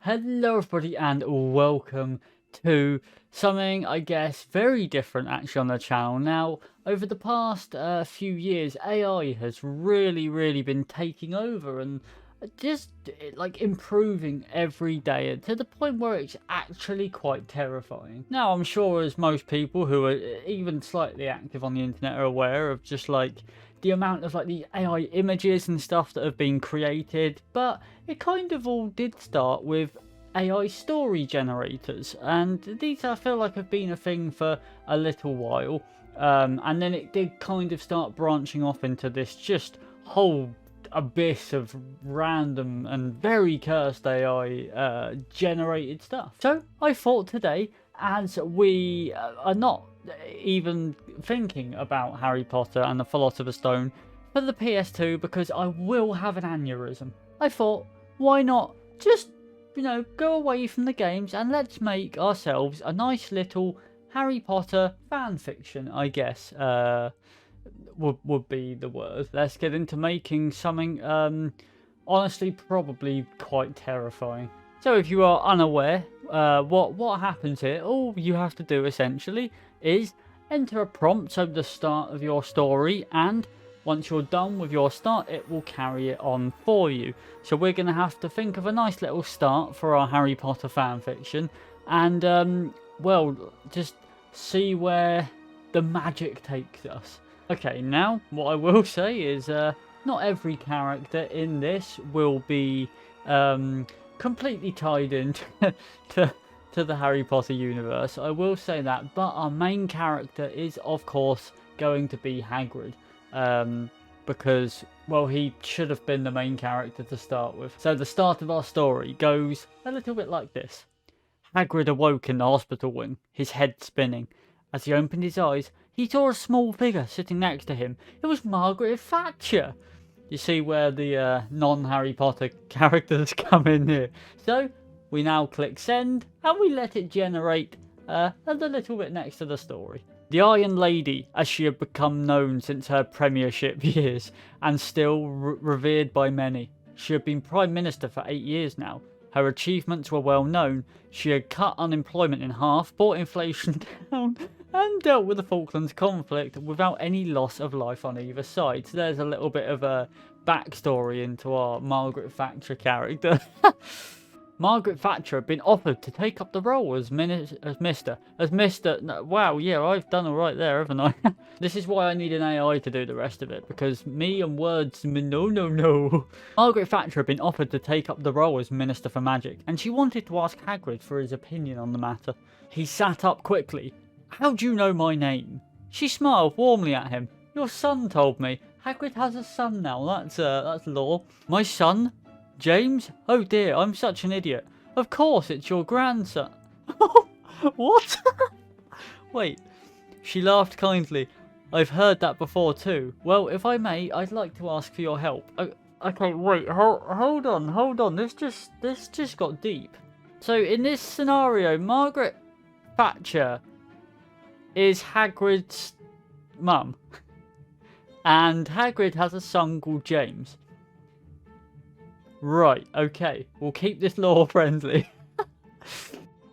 Hello everybody and welcome to something I guess very different actually on the channel. Now over the past few years AI has really been taking over and just like improving every day to the point where it's actually quite terrifying. Now I'm sure as most people who are even slightly active on the internet are aware of just like the amount of like the AI images and stuff that have been created, but it kind of all did start with AI story generators, and these I feel like have been a thing for a little while, and then it did kind of start branching off into this just whole abyss of random and very cursed AI generated stuff. So I thought today, as we are not even thinking about Harry Potter and the Philosopher's Stone for the PS2 because I will have an aneurysm, I thought, why not just, go away from the games and let's make ourselves a nice little Harry Potter fan fiction, I guess, would be the word. Let's get into making something, honestly, probably quite terrifying. So if you are unaware, what happens here, all you have to do essentially is enter a prompt at the start of your story, and once you're done with your start, it will carry it on for you. So we're going to have to think of a nice little start for our Harry Potter fanfiction, and, well, just see where the magic takes us. Okay, now, what I will say is, not every character in this will be, completely tied into to the Harry Potter universe. I will say that, but our main character is, of course, going to be Hagrid. Because, well, he should have been the main character to start with. So the start of our story goes a little bit like this. Hagrid awoke in the hospital wing, his head spinning. As he opened his eyes, he saw a small figure sitting next to him. It was Margaret Thatcher. You see where the non-Harry Potter characters come in here. So we now click send and we let it generate a little bit next to the story. The Iron Lady, as she had become known since her premiership years, and still revered by many. She had been Prime Minister for 8 years now. Her achievements were well known. She had cut unemployment in half, brought inflation down, and dealt with the Falklands conflict without any loss of life on either side. So there's a little bit of a backstory into our Margaret Thatcher character. Margaret Thatcher had been offered to take up the role as Mr. No, wow, yeah, I've done alright there, haven't I? This is why I need an AI to do the rest of it, because me and words, no. Margaret Thatcher had been offered to take up the role as Minister for Magic, and she wanted to ask Hagrid for his opinion on the matter. He sat up quickly. How do you know my name? She smiled warmly at him. Your son told me. Hagrid has a son now, that's law. My son? James? Oh dear, I'm such an idiot. Of course, it's your grandson. What? Wait. She laughed kindly. I've heard that before too. Well, if I may, I'd like to ask for your help. Okay, wait, hold on. This just got deep. So in this scenario, Margaret Thatcher is Hagrid's mum. And Hagrid has a son called James. Right, okay. We'll keep this law friendly.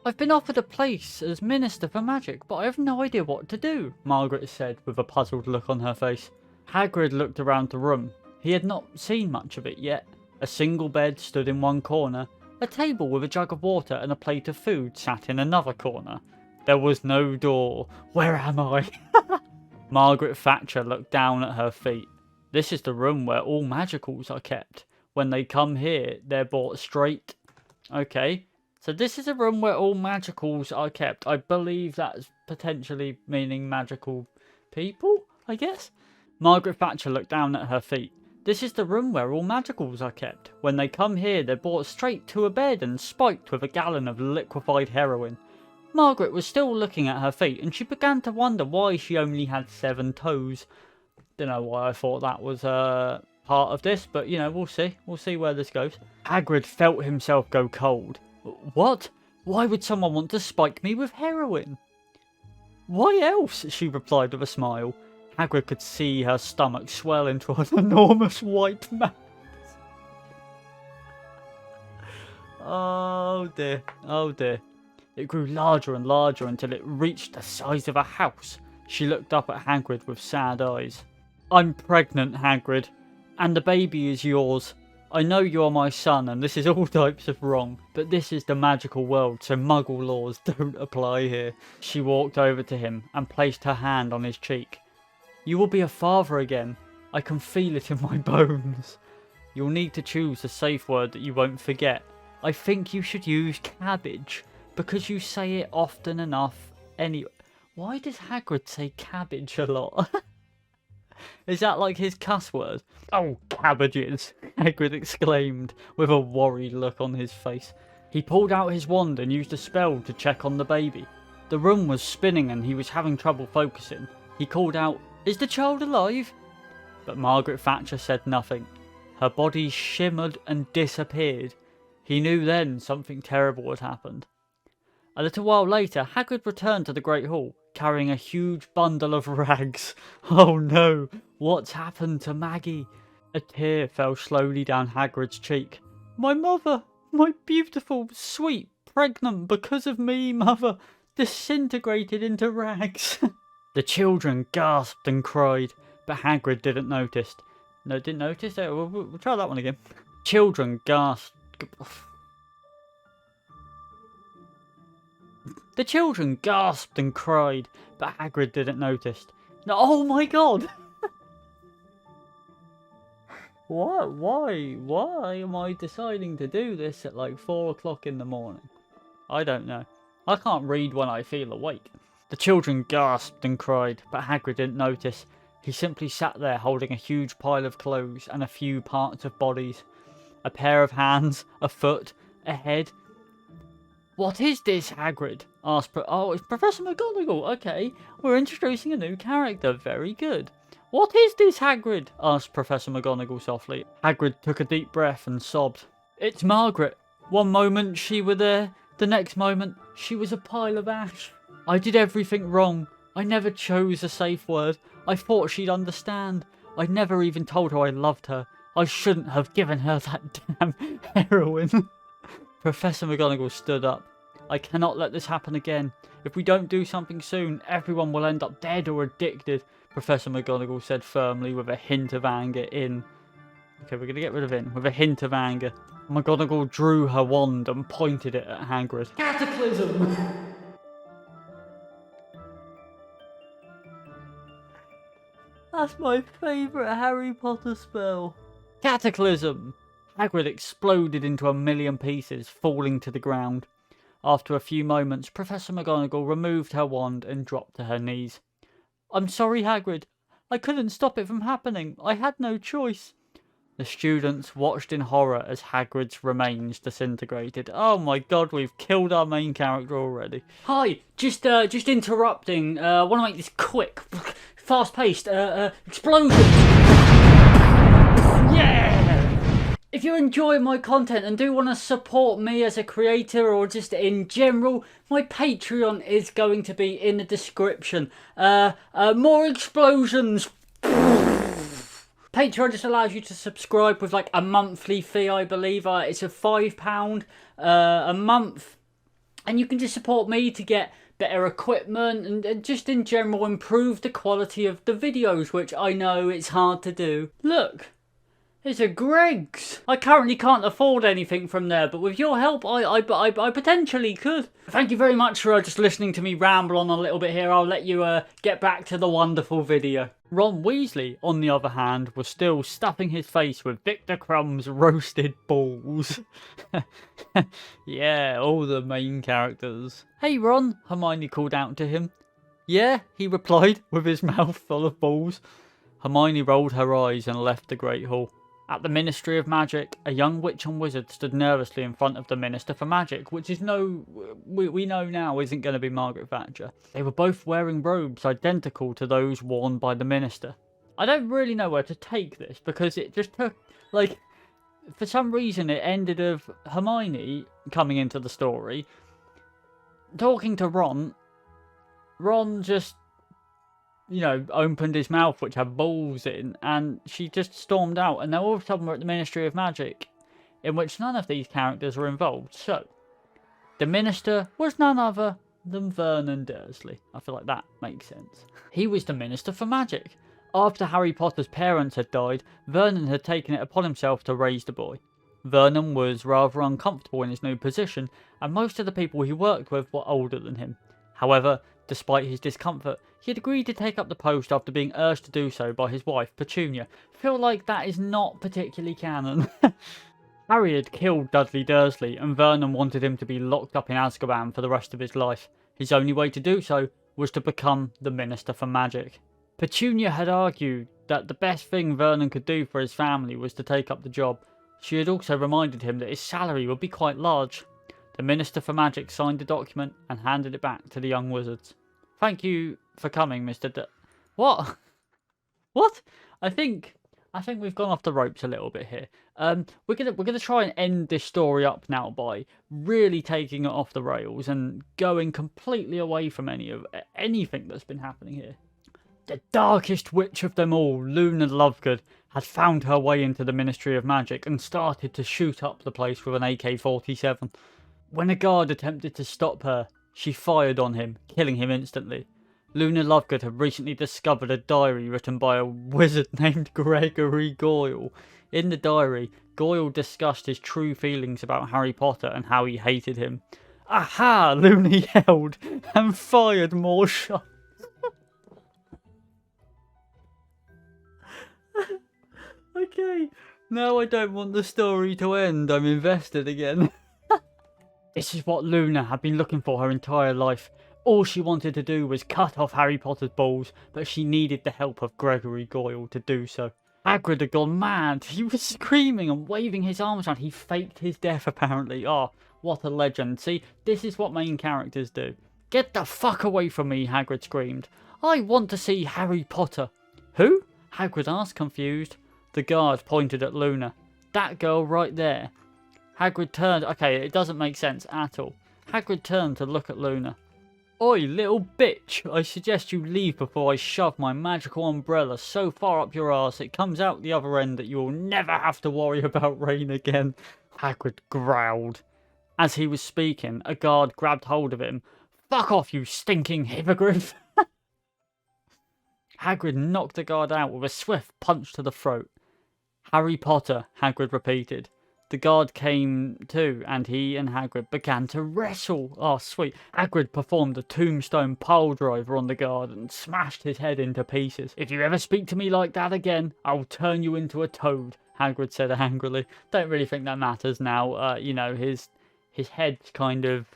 I've been offered a place as Minister for Magic, but I have no idea what to do, Margaret said with a puzzled look on her face. Hagrid looked around the room. He had not seen much of it yet. A single bed stood in one corner. A table with a jug of water and a plate of food sat in another corner. There was no door. Where am I? Margaret Thatcher looked down at her feet. This is the room where all magicals are kept. When they come here, they're brought straight. Okay, so this is a room where all magicals are kept. I believe that's potentially meaning magical people, I guess? Margaret Thatcher looked down at her feet. This is the room where all magicals are kept. When they come here, they're brought straight to a bed and spiked with a gallon of liquefied heroin. Margaret was still looking at her feet, and she began to wonder why she only had 7 toes. Don't know why I thought that was part of this, but we'll see where this goes. Hagrid felt himself go cold. What? Why would someone want to spike me with heroin? Why else? She replied with a smile. Hagrid could see her stomach swell into an enormous white mass. Oh dear, oh dear. It grew larger and larger until it reached the size of a house. She looked up at Hagrid with sad eyes. I'm pregnant, Hagrid, and the baby is yours. I know you are my son and this is all types of wrong, but this is the magical world, so muggle laws don't apply here. She walked over to him and placed her hand on his cheek. You will be a father again. I can feel it in my bones. You'll need to choose a safe word that you won't forget. I think you should use cabbage, because you say it often enough anyway. Why does Hagrid say cabbage a lot? Is that like his cuss word? Oh, cabbages, Hagrid exclaimed with a worried look on his face. He pulled out his wand and used a spell to check on the baby. The room was spinning and he was having trouble focusing. He called out, "Is the child alive?" But Margaret Thatcher said nothing. Her body shimmered and disappeared. He knew then something terrible had happened. A little while later, Hagrid returned to the Great Hall, carrying a huge bundle of rags. Oh no, what's happened to Maggie? A tear fell slowly down Hagrid's cheek. My mother, my beautiful, sweet, pregnant, because of me, mother, disintegrated into rags. The children gasped and cried, but Hagrid didn't notice. No, didn't notice? We'll try that one again. Children gasped. The children gasped and cried, but Hagrid didn't notice. No, oh my god! What? Why am I deciding to do this at like 4 o'clock in the morning? I don't know. I can't read when I feel awake. The children gasped and cried, but Hagrid didn't notice. He simply sat there holding a huge pile of clothes and a few parts of bodies. A pair of hands, a foot, a head. What is this, Hagrid? Asked Oh, it's Professor McGonagall. Okay, we're introducing a new character. Very good. What is this, Hagrid? Asked Professor McGonagall softly. Hagrid took a deep breath and sobbed. It's Margaret. One moment she were there, the next moment she was a pile of ash. I did everything wrong. I never chose a safe word. I thought she'd understand. I never even told her I loved her. I shouldn't have given her that damn heroin. Professor McGonagall stood up. I cannot let this happen again. If we don't do something soon, everyone will end up dead or addicted, Professor McGonagall said firmly with a hint of anger in. Okay, we're going to get rid of in. With a hint of anger. McGonagall drew her wand and pointed it at Hagrid. Cataclysm! That's my favourite Harry Potter spell. Cataclysm! Hagrid exploded into a million pieces, falling to the ground. After a few moments, Professor McGonagall removed her wand and dropped to her knees. I'm sorry, Hagrid. I couldn't stop it from happening. I had no choice. The students watched in horror as Hagrid's remains disintegrated. Oh my god, we've killed our main character already. Hi, just interrupting. Want to make this quick, fast-paced. Explosions. Yeah! If you enjoy my content and do want to support me as a creator or just in general, my Patreon is going to be in the description. More explosions. Patreon just allows you to subscribe with like a monthly fee, I believe. It's a £5 a month. And you can just support me to get better equipment and just in general improve the quality of the videos, which I know it's hard to do. Look. It's a Greggs. I currently can't afford anything from there, but with your help, I potentially could. Thank you very much for just listening to me ramble on a little bit here. I'll let you get back to the wonderful video. Ron Weasley, on the other hand, was still stuffing his face with Victor Crumb's roasted balls. Yeah, all the main characters. Hey Ron, Hermione called out to him. Yeah, he replied with his mouth full of balls. Hermione rolled her eyes and left the Great Hall. At the Ministry of Magic, a young witch and wizard stood nervously in front of the Minister for Magic, which is we know now isn't going to be Margaret Thatcher. They were both wearing robes identical to those worn by the Minister. I don't really know where to take this, because it just took, like, for some reason it ended of Hermione coming into the story, talking to Ron. Ron just, you know, opened his mouth, which had balls in, and she just stormed out, and now all of a sudden we're at the Ministry of Magic. in which none of these characters were involved. So, the Minister was none other than Vernon Dursley. I feel like that makes sense. He was the Minister for Magic. After Harry Potter's parents had died, Vernon had taken it upon himself to raise the boy. Vernon was rather uncomfortable in his new position, and most of the people he worked with were older than him. However, despite his discomfort, he had agreed to take up the post after being urged to do so by his wife, Petunia. I feel like that is not particularly canon. Harry had killed Dudley Dursley, and Vernon wanted him to be locked up in Azkaban for the rest of his life. His only way to do so was to become the Minister for Magic. Petunia had argued that the best thing Vernon could do for his family was to take up the job. She had also reminded him that his salary would be quite large. The Minister for Magic signed the document and handed it back to the young wizards. "Thank you for coming, Mr. What? What? I think we've gone off the ropes a little bit here. We're gonna try and end this story up now by really taking it off the rails and going completely away from anything that's been happening here. The darkest witch of them all, Luna Lovegood, had found her way into the Ministry of Magic and started to shoot up the place with an AK-47. When a guard attempted to stop her, she fired on him, killing him instantly. Luna Lovegood had recently discovered a diary written by a wizard named Gregory Goyle. In the diary, Goyle discussed his true feelings about Harry Potter and how he hated him. "Aha!" Luna yelled and fired more shots. Okay, now I don't want the story to end. I'm invested again. This is what Luna had been looking for her entire life. All she wanted to do was cut off Harry Potter's balls, but she needed the help of Gregory Goyle to do so. Hagrid had gone mad. He was screaming and waving his arms around. He faked his death, apparently. Oh, what a legend. See, this is what main characters do. "Get the fuck away from me," Hagrid screamed. "I want to see Harry Potter." "Who?" Hagrid asked, confused. The guard pointed at Luna. "That girl right there." Hagrid turned. Okay, it doesn't make sense at all. Hagrid turned to look at Luna. "Oi, little bitch, I suggest you leave before I shove my magical umbrella so far up your arse it comes out the other end that you will never have to worry about rain again," Hagrid growled. As he was speaking, a guard grabbed hold of him. "Fuck off, you stinking hippogriff!" Hagrid knocked the guard out with a swift punch to the throat. "Harry Potter," Hagrid repeated. The guard came too, and he and Hagrid began to wrestle. Oh, sweet. Hagrid performed a tombstone pile driver on the guard and smashed his head into pieces. "If you ever speak to me like that again, I'll turn you into a toad," Hagrid said angrily. Don't really think that matters now. You know, his head's kind of...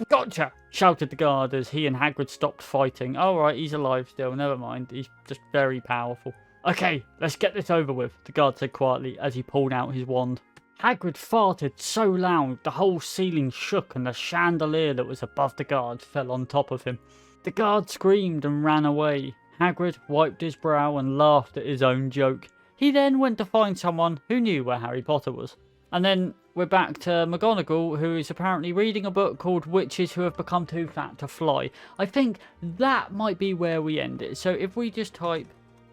"Gotcha!" shouted the guard as he and Hagrid stopped fighting. Alright, he's alive still, never mind. He's just very powerful. "Okay, let's get this over with," the guard said quietly as he pulled out his wand. Hagrid farted so loud the whole ceiling shook and the chandelier that was above the guard fell on top of him. The guard screamed and ran away. Hagrid wiped his brow and laughed at his own joke. He then went to find someone who knew where Harry Potter was. And then we're back to McGonagall, who is apparently reading a book called Witches Who Have Become Too Fat to Fly. I think that might be where we end it. So if we just type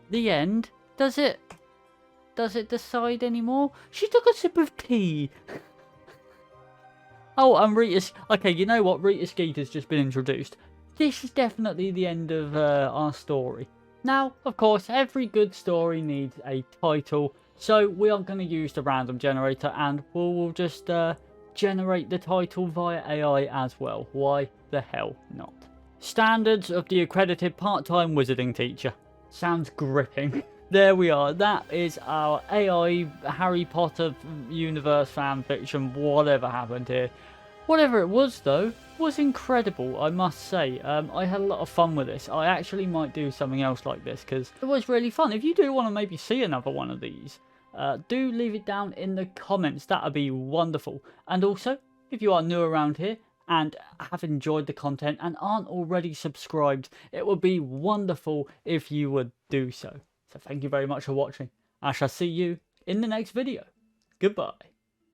the end, does it decide anymore? She took a sip of tea. Oh, and Rita... Okay, you know what? Rita Skeeter's just been introduced. This is definitely the end of our story. Now, of course, every good story needs a title. So we are going to use the random generator and we'll just generate the title via AI as well. Why the hell not? Standards of the accredited part-time wizarding teacher. Sounds gripping. There we are. That is our AI Harry Potter universe fan fiction, whatever happened here. Whatever it was, though, was incredible, I must say. I had a lot of fun with this. I actually might do something else like this because it was really fun. If you do want to maybe see another one of these, do leave it down in the comments. That would be wonderful. And also, if you are new around here and have enjoyed the content and aren't already subscribed, it would be wonderful if you would do so. So thank you very much for watching. I shall see you in the next video. Goodbye.